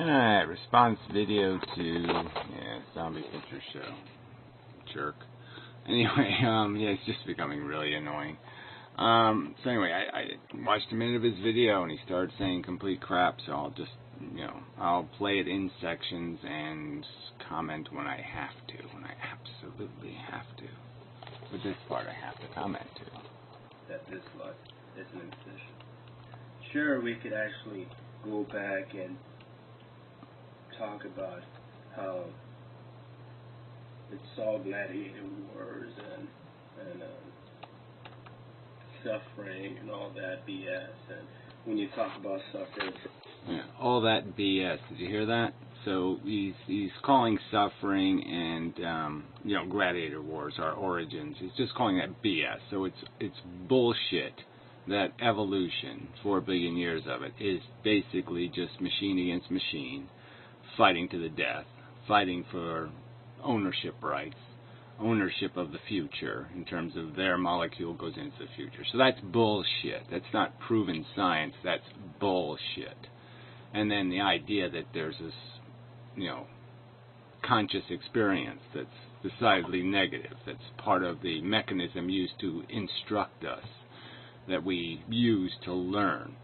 Alright, response video to, Zombie Picture Show. Jerk. Anyway, yeah, it's just becoming really annoying. So anyway, I watched a minute of his video and he started saying complete crap, so I'll just, I'll play it in sections and comment when I have to, when I absolutely have to. But this part I have to comment to. That this lot is an imposition. Sure, we could actually go back and talk about how it saw gladiator wars and suffering and all that BS. And when you talk about suffering, yeah, all that BS. Did you hear that? So he's calling suffering and gladiator wars our origins. He's just calling that BS. So it's bullshit that evolution, 4 billion years of it, is basically just machine against machine, fighting to the death, fighting for ownership rights, ownership of the future in terms of their molecule goes into the future. So that's bullshit. That's not proven science. That's bullshit. And then the idea that there's this, conscious experience that's decidedly negative, that's part of the mechanism used to instruct us, that we use to learn,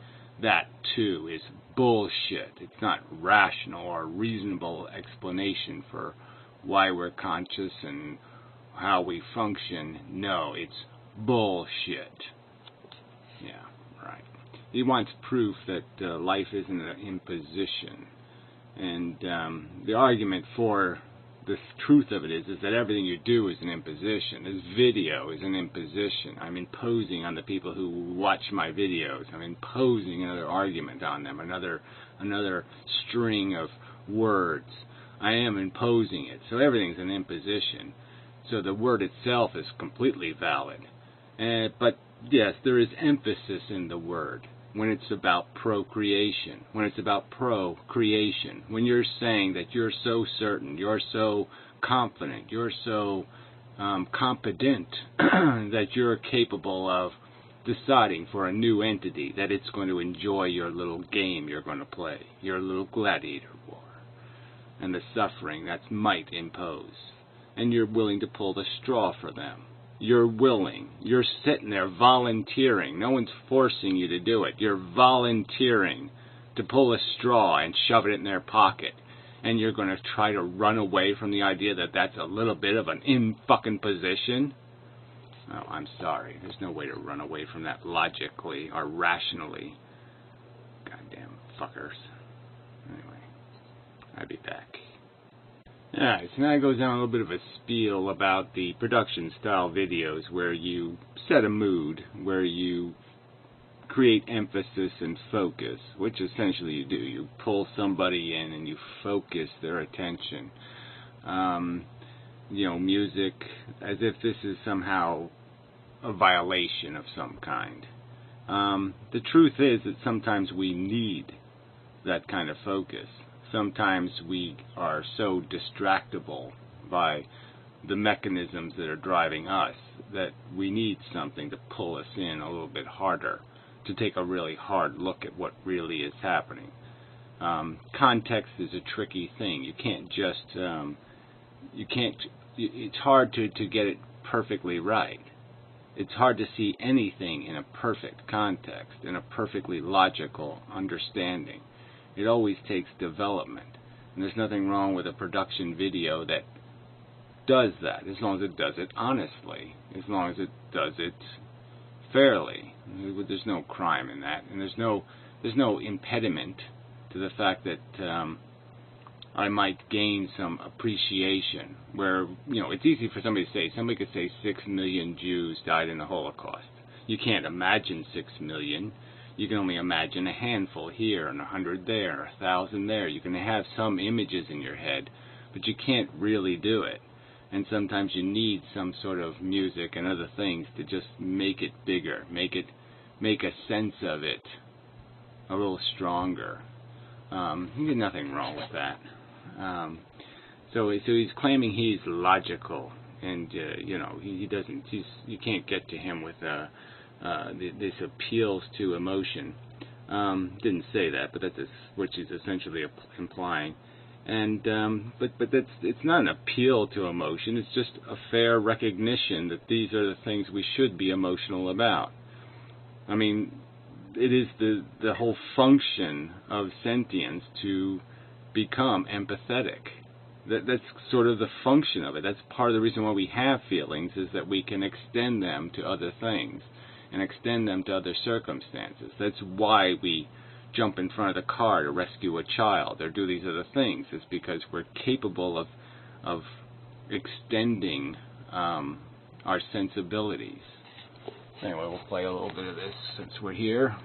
that too is bullshit. It's not rational or reasonable explanation for why we're conscious and how we function. No, it's bullshit. Yeah, right. He wants proof that life isn't an imposition. And the argument for the truth of it is that everything you do is an imposition. This video is an imposition. I'm imposing on the people who watch my videos. I'm imposing another argument on them, another string of words. I am imposing it. So everything's an imposition. So the word itself is completely valid. But yes, there is emphasis in the word when it's about procreation, when it's about procreation, when you're saying that you're so certain, you're so confident, you're so competent that you're capable of deciding for a new entity that it's going to enjoy your little game you're going to play, your little gladiator war, and the suffering that might impose. And you're willing to pull the straw for them. You're willing. You're sitting there volunteering. No one's forcing you to do it. You're volunteering to pull a straw and shove it in their pocket. And you're going to try to run away from the idea that that's a little bit of an in-fucking position? Oh, I'm sorry. There's no way to run away from that logically or rationally. Goddamn fuckers. Anyway, I'll be back. Alright, so now it goes down a little bit of a spiel about the production style videos where you set a mood, where you create emphasis and focus, which essentially you do. You pull somebody in and you focus their attention. Music, as if this is somehow a violation of some kind. The truth is that sometimes we need that kind of focus. Sometimes we are so distractible by the mechanisms that are driving us that we need something to pull us in a little bit harder, to take a really hard look at what really is happening. Context is a tricky thing. You can't just, it's hard to get it perfectly right. It's hard to see anything in a perfect context, in a perfectly logical understanding. It always takes development. And there's nothing wrong with a production video that does that, as long as it does it honestly, as long as it does it fairly. There's no crime in that. And there's no impediment to the fact that I might gain some appreciation where, it's easy for somebody could say 6 million Jews died in the Holocaust. You can't imagine 6 million. You can only imagine a handful here and 100 there, 1,000 there. You can have some images in your head, but you can't really do it. And sometimes you need some sort of music and other things to just make it bigger, make a sense of it a little stronger. There's nothing wrong with that. So he's claiming he's logical, and he doesn't. You can't get to him with this appeals to emotion. Didn't say that, but that's what she's essentially implying. And but it's not an appeal to emotion. It's just a fair recognition that these are the things we should be emotional about. I mean, it is the whole function of sentience to become empathetic. That's sort of the function of it. That's part of the reason why we have feelings, is that we can extend them to other things and extend them to other circumstances. That's why we jump in front of the car to rescue a child or do these other things. It's because we're capable of extending our sensibilities. Anyway, we'll play a little bit of this since we're here.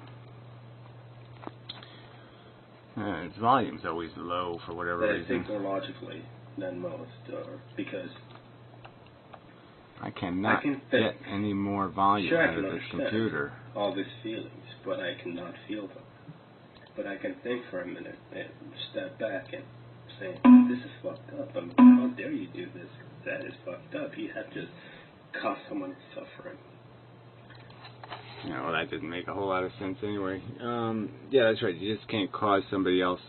Its volume's always low for whatever reason. I think more logically than most, because I cannot get any more volume out of this computer. All these feelings, but I cannot feel them. But I can think for a minute and step back and say, this is fucked up. I mean, how dare you do this? That is fucked up. You have just caused someone suffering. Yeah, well, that didn't make a whole lot of sense anyway. Yeah, that's right. You just can't cause somebody else.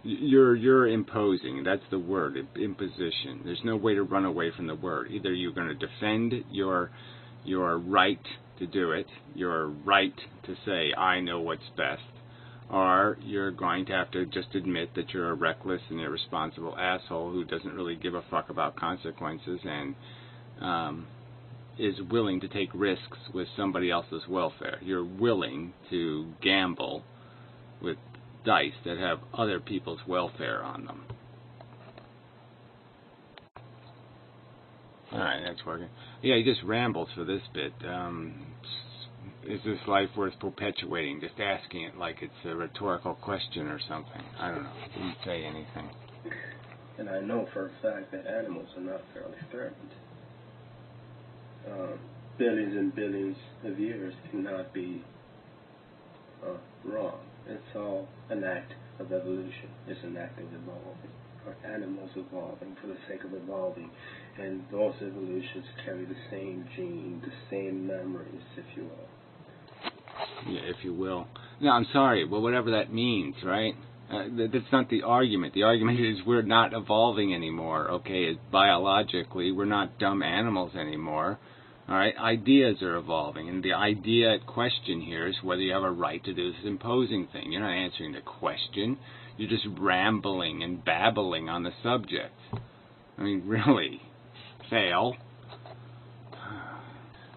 You're imposing. That's the word, imposition. There's no way to run away from the word. Either you're going to defend your right to do it, your right to say, I know what's best, or you're going to have to just admit that you're a reckless and irresponsible asshole who doesn't really give a fuck about consequences and is willing to take risks with somebody else's welfare. You're willing to gamble with dice that have other people's welfare on them. Alright, that's working. Yeah, he just rambles for this bit. Is this life worth perpetuating? Just asking it like it's a rhetorical question or something. I don't know. Didn't say anything. And I know for a fact that animals are not fair experiments. Billions and billions of years cannot be wrong. It's all an act of evolution. It's an act of evolving. Our animals evolving for the sake of evolving. And those evolutions carry the same gene, the same memories, if you will. Yeah, if you will. No, I'm sorry. Well, whatever that means, right? That's not the argument. The argument is we're not evolving anymore, okay? Biologically, we're not dumb animals anymore. All right? Ideas are evolving, and the idea at question here is whether you have a right to do this imposing thing. You're not answering the question. You're just rambling and babbling on the subject. I mean, really? Fail.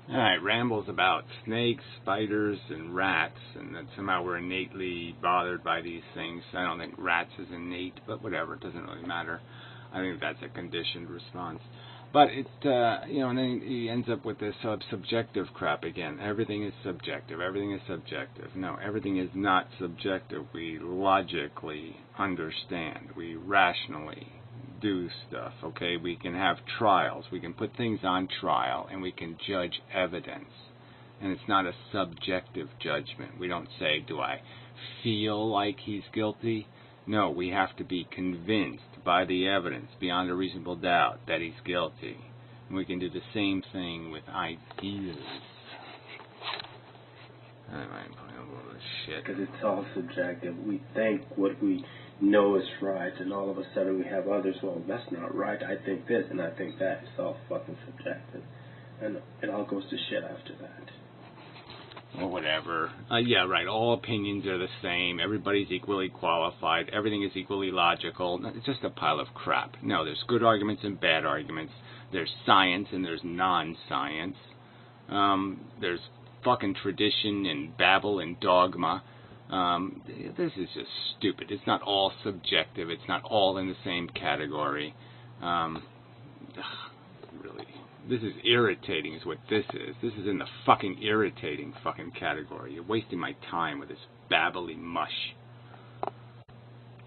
Alright, rambles about snakes, spiders, and rats, and that somehow we're innately bothered by these things. I don't think rats is innate, but whatever, it doesn't really matter. I think that's a conditioned response. But it, and then he ends up with this subjective crap again. Everything is subjective. Everything is subjective. No, everything is not subjective. We logically understand. We rationally do stuff, okay? We can have trials. We can put things on trial, and we can judge evidence. And it's not a subjective judgment. We don't say, do I feel like he's guilty? No, we have to be convinced by the evidence, beyond a reasonable doubt, that he's guilty. And we can do the same thing with ideas. Anyway, I'm playing a little shit. Because it's all subjective. We think what we know is right, and all of a sudden we have others, well, that's not right, I think this, and I think that. It's all fucking subjective. And it all goes to shit after that. Or whatever. Yeah, right, all opinions are the same, everybody's equally qualified, everything is equally logical. It's just a pile of crap. No, there's good arguments and bad arguments. There's science and there's non-science. There's fucking tradition and babble and dogma. This is just stupid. It's not all subjective. It's not all in the same category. Really, this is irritating is what this is. This is in the fucking irritating fucking category. You're wasting my time with this babbly mush.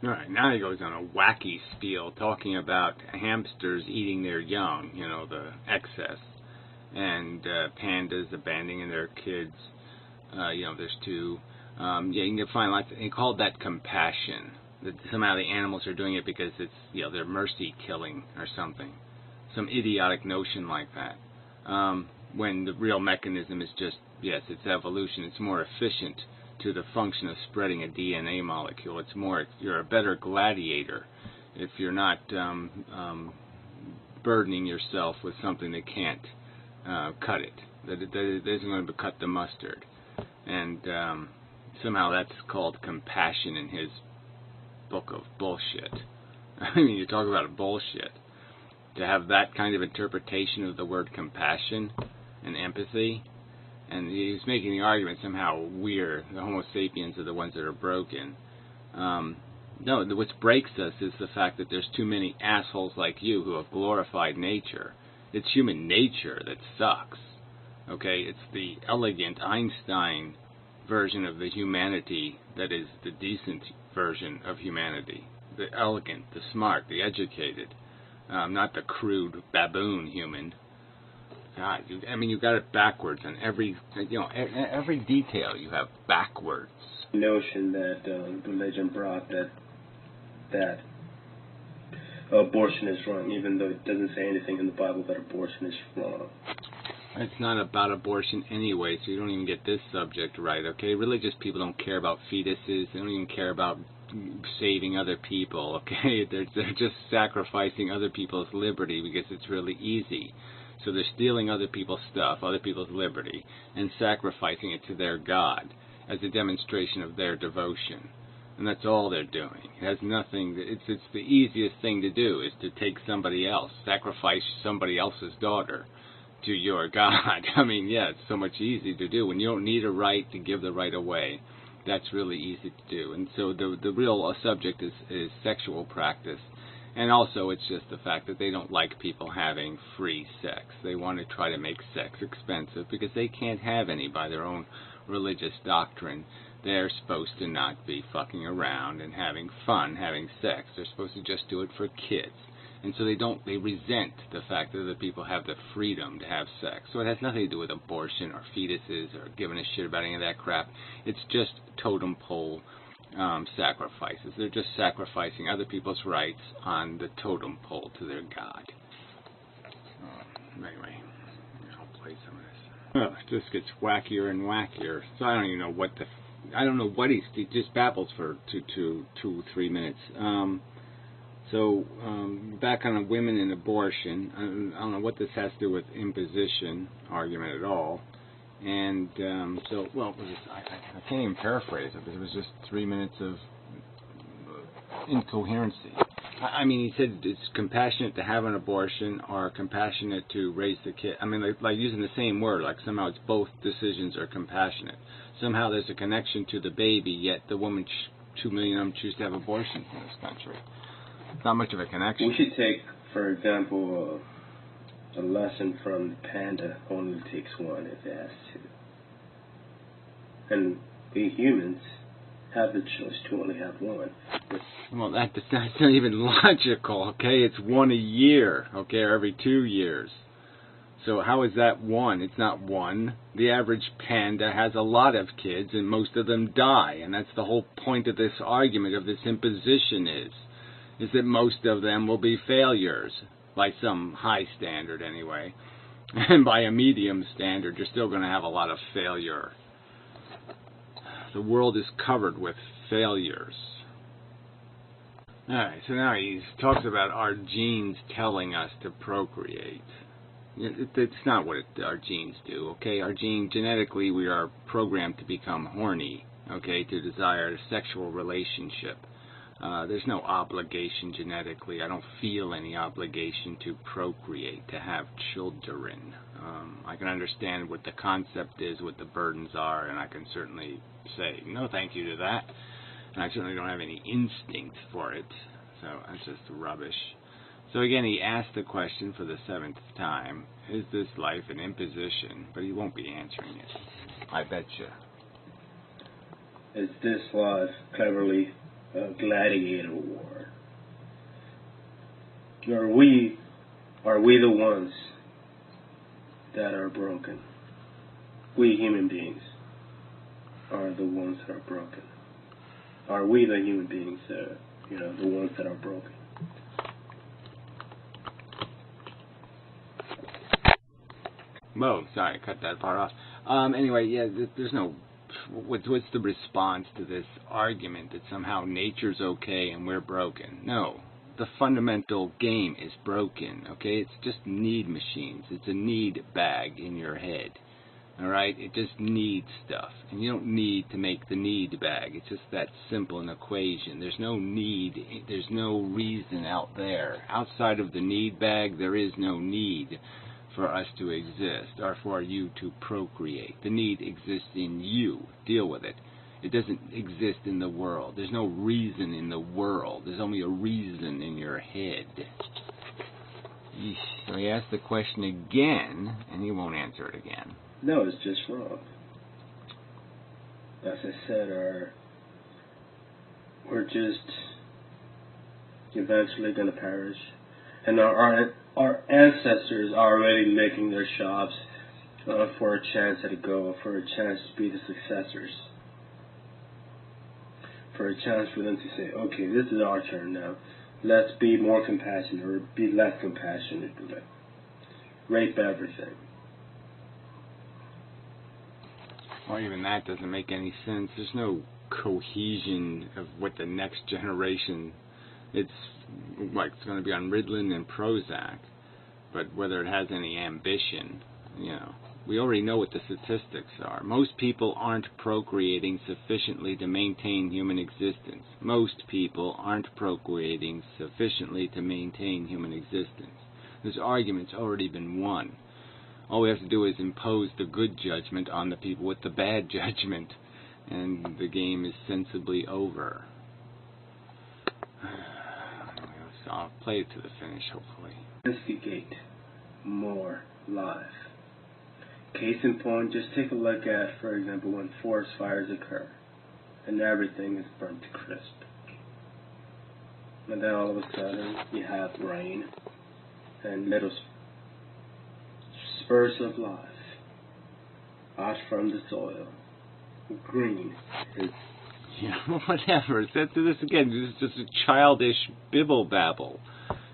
Alright, now he goes on a wacky spiel talking about hamsters eating their young, the excess, and pandas abandoning their kids. There's two. You can find lots. He called that compassion. That somehow the animals are doing it because it's they're mercy killing or something, some idiotic notion like that. When the real mechanism is just it's evolution. It's more efficient to the function of spreading a DNA molecule. It's more, you're a better gladiator if you're not burdening yourself with something that can't cut it, that isn't going to cut the mustard. And somehow that's called compassion in his book of bullshit. I mean, you talk about a bullshit. To have that kind of interpretation of the word compassion and empathy, and he's making the argument somehow we're, the Homo sapiens, are the ones that are broken. No, what breaks us is the fact that there's too many assholes like you who have glorified nature. It's human nature that sucks. Okay, it's the elegant Einstein version of the humanity that is the decent version of humanity. The elegant, the smart, the educated. Not the crude baboon human. God, you got it backwards on every detail you have backwards. Notion that religion brought that abortion is wrong, even though it doesn't say anything in the Bible that abortion is wrong. It's not about abortion anyway, so you don't even get this subject right, okay? Religious people don't care about fetuses. They don't even care about saving other people, okay? They're just sacrificing other people's liberty because it's really easy. So they're stealing other people's stuff, other people's liberty, and sacrificing it to their God as a demonstration of their devotion. And that's all they're doing. It has nothing, it's the easiest thing to do is to take somebody else, sacrifice somebody else's daughter to your God. I mean, yeah, it's so much easier to do. When you don't need a right to give the right away, that's really easy to do. And so the real subject is sexual practice. And also it's just the fact that they don't like people having free sex. They want to try to make sex expensive because they can't have any by their own religious doctrine. They're supposed to not be fucking around and having fun having sex. They're supposed to just do it for kids. And so they resent the fact that other people have the freedom to have sex. So it has nothing to do with abortion or fetuses or giving a shit about any of that crap. It's just totem pole sacrifices. They're just sacrificing other people's rights on the totem pole to their God. Anyway, I'll play some of this. Well, it just gets wackier and wackier. So I don't even know what I don't know what he just babbles for 2-3 minutes. So, back on women and abortion, I don't know what this has to do with imposition argument at all. And so, well, I can't even paraphrase it, because it was just 3 minutes of incoherency. I mean, he said it's compassionate to have an abortion or compassionate to raise the kid. I mean, like using the same word, like somehow it's both decisions are compassionate. Somehow there's a connection to the baby, yet the woman, 2 million of them choose to have abortions in this country. It's not much of a connection. We should take, for example, a lesson from the panda. Only takes one if it has to. And we humans have the choice to only have one. Well, that's not even logical, okay? It's one a year, okay, or every 2 years. So how is that one? It's not one. The average panda has a lot of kids, and most of them die. And that's the whole point of this argument, of this imposition is that most of them will be failures, by some high standard anyway. And by a medium standard, you're still going to have a lot of failure. The world is covered with failures. Alright, so now he talks about our genes telling us to procreate. It's not what our genes do, okay? Our genetically, we are programmed to become horny, okay, to desire a sexual relationship. There's no obligation genetically. I don't feel any obligation to procreate, to have children. I can understand what the concept is, what the burdens are, and I can certainly say no thank you to that. And I certainly don't have any instinct for it. So that's just rubbish. So again, he asked the question for the 7th time, is this life an imposition? But he won't be answering it. I bet you. Is this life cleverly a gladiator war? Are we the ones that are broken? We human beings are the ones that are broken. Are we the human beings that are, the ones that are broken? Whoa, sorry, cut that part off. Anyway, yeah, there's no what's the response to this argument that somehow nature's okay and we're broken? No. The fundamental game is broken, okay? It's just need machines. It's a need bag in your head, all right? It just needs stuff, and you don't need to make the need bag. It's just that simple an equation. There's no need. There's no reason out there. Outside of the need bag, there is no need for us to exist or for you to procreate. The need exists in you. Deal with it. It doesn't exist in the world. There's no reason in the world. There's only a reason in your head. Yeesh. So he asked the question again, and he won't answer it again. No, it's just wrong. As I said, we're just eventually going to perish. And our ancestors are already making their shops for a chance at a go, for a chance to be the successors. For a chance for them to say, okay, this is our turn now. Let's be more compassionate or be less compassionate. Rape everything. Well, even that doesn't make any sense. There's no cohesion of what the next generation, it's like it's going to be on Ritalin and Prozac, but whether it has any ambition, we already know what the statistics are. Most people aren't procreating sufficiently to maintain human existence. Most people aren't procreating sufficiently to maintain human existence. This argument's already been won. All we have to do is impose the good judgment on the people with the bad judgment, and the game is sensibly over. So I'll play it to the finish, hopefully. Investigate more life. Case in point, just take a look at, for example, when forest fires occur and everything is burnt to crisp. And then all of a sudden you have rain and little spurs of life out from the soil. Green is... Whatever. This again, this is just a childish bibble babble.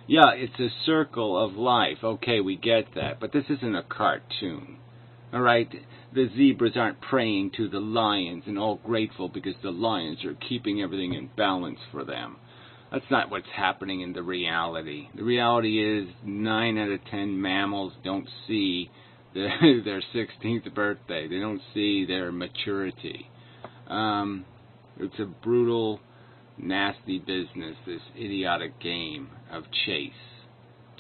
Yeah, it's a circle of life. Okay, we get that. But this isn't a cartoon. All right, the zebras aren't praying to the lions and all grateful because the lions are keeping everything in balance for them. That's not what's happening in the reality. The reality is 9 out of 10 mammals don't see their 16th birthday. They don't see their maturity. It's a brutal, nasty business, this idiotic game of chase.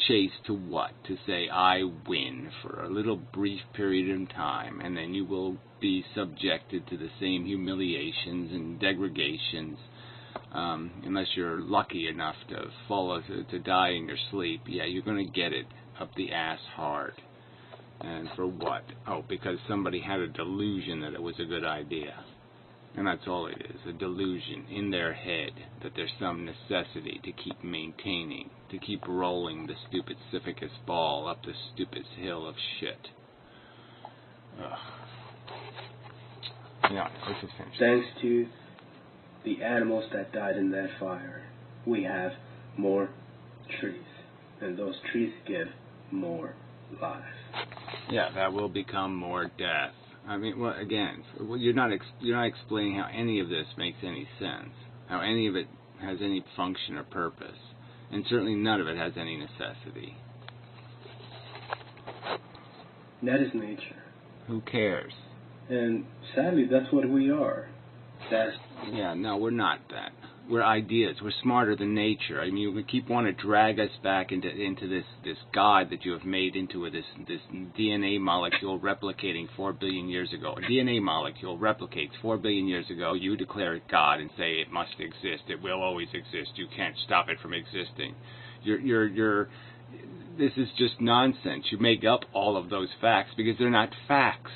Chase to what? To say, I win for a little brief period of time, and then you will be subjected to the same humiliations and degradations, unless you're lucky enough to die in your sleep. Yeah, you're going to get it up the ass hard. And for what? Oh, because somebody had a delusion that it was a good idea. And that's all it is, a delusion in their head that there's some necessity to keep maintaining, to keep rolling the stupid Sisyphus ball up the stupid hill of shit. Ugh. Yeah, let's just finish. Thanks to the animals that died in that fire, we have more trees, and those trees give more life. Yeah, that will become more death. I mean, well, again, you're not explaining how any of this makes any sense, how any of it has any function or purpose, and certainly none of it has any necessity. That is nature. Who cares? And sadly, that's what we are. Yeah, no, we're not that. We're ideas. We're smarter than nature. I mean, you keep wanting to drag us back into this God that you have made into this DNA molecule replicating 4 billion years ago. A DNA molecule replicates 4 billion years ago. You declare it God and say it must exist. It will always exist. You can't stop it from existing. This is just nonsense. You make up all of those facts because they're not facts.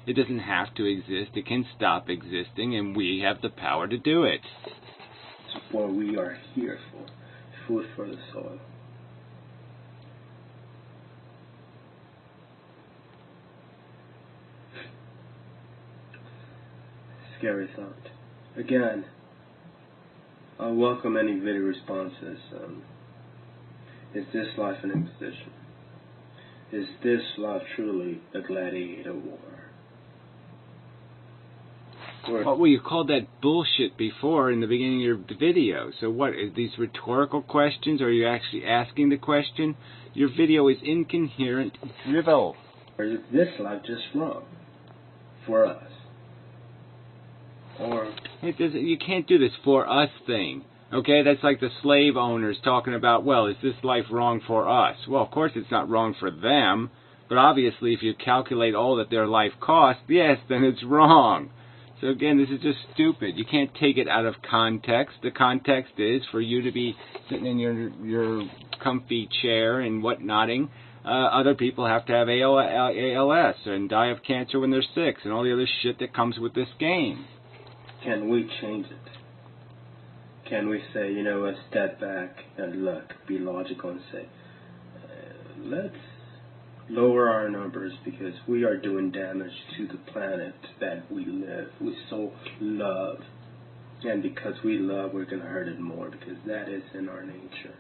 It doesn't have to exist. It can stop existing, and we have the power to do it. It's what we are here for. Food for the soil. Scary thought. Again, I welcome any video responses. Is this life an imposition? Is this life truly a gladiator war? Well, you called that bullshit before in the beginning of your video. So what, are these rhetorical questions, or are you actually asking the question? Your video is incoherent drivel. Or is this life just wrong for us? Or You can't do this for us thing. Okay, that's like the slave owners talking about, well, is this life wrong for us? Well, of course it's not wrong for them, but obviously if you calculate all that their life costs, yes, then it's wrong. So again, this is just stupid. You can't take it out of context. The context is for you to be sitting in your comfy chair and whatnotting. Other people have to have ALS and die of cancer when they're 6 and all the other shit that comes with this game. can we change it? Can we say, step back and look, be logical and say, let's lower our numbers because we are doing damage to the planet that we live, we so love. And because we love, we're going to hurt it more because that is in our nature.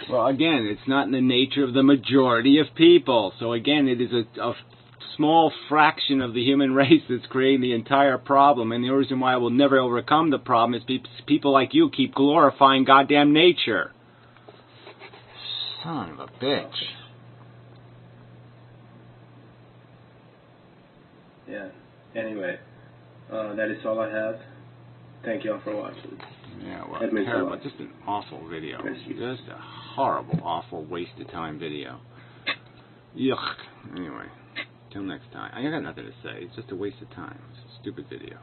Well, again, it's not in the nature of the majority of people. So again, it is a small fraction of the human race that's creating the entire problem. And the reason why we'll never overcome the problem is people like you keep glorifying goddamn nature. Son of a bitch. Yeah. Anyway, that is all I have. Thank y'all for watching. Yeah, well, terrible. Just an awful video. Just a horrible, awful, waste of time video. Yuck. Anyway, till next time. I got nothing to say. It's just a waste of time. It's a stupid video.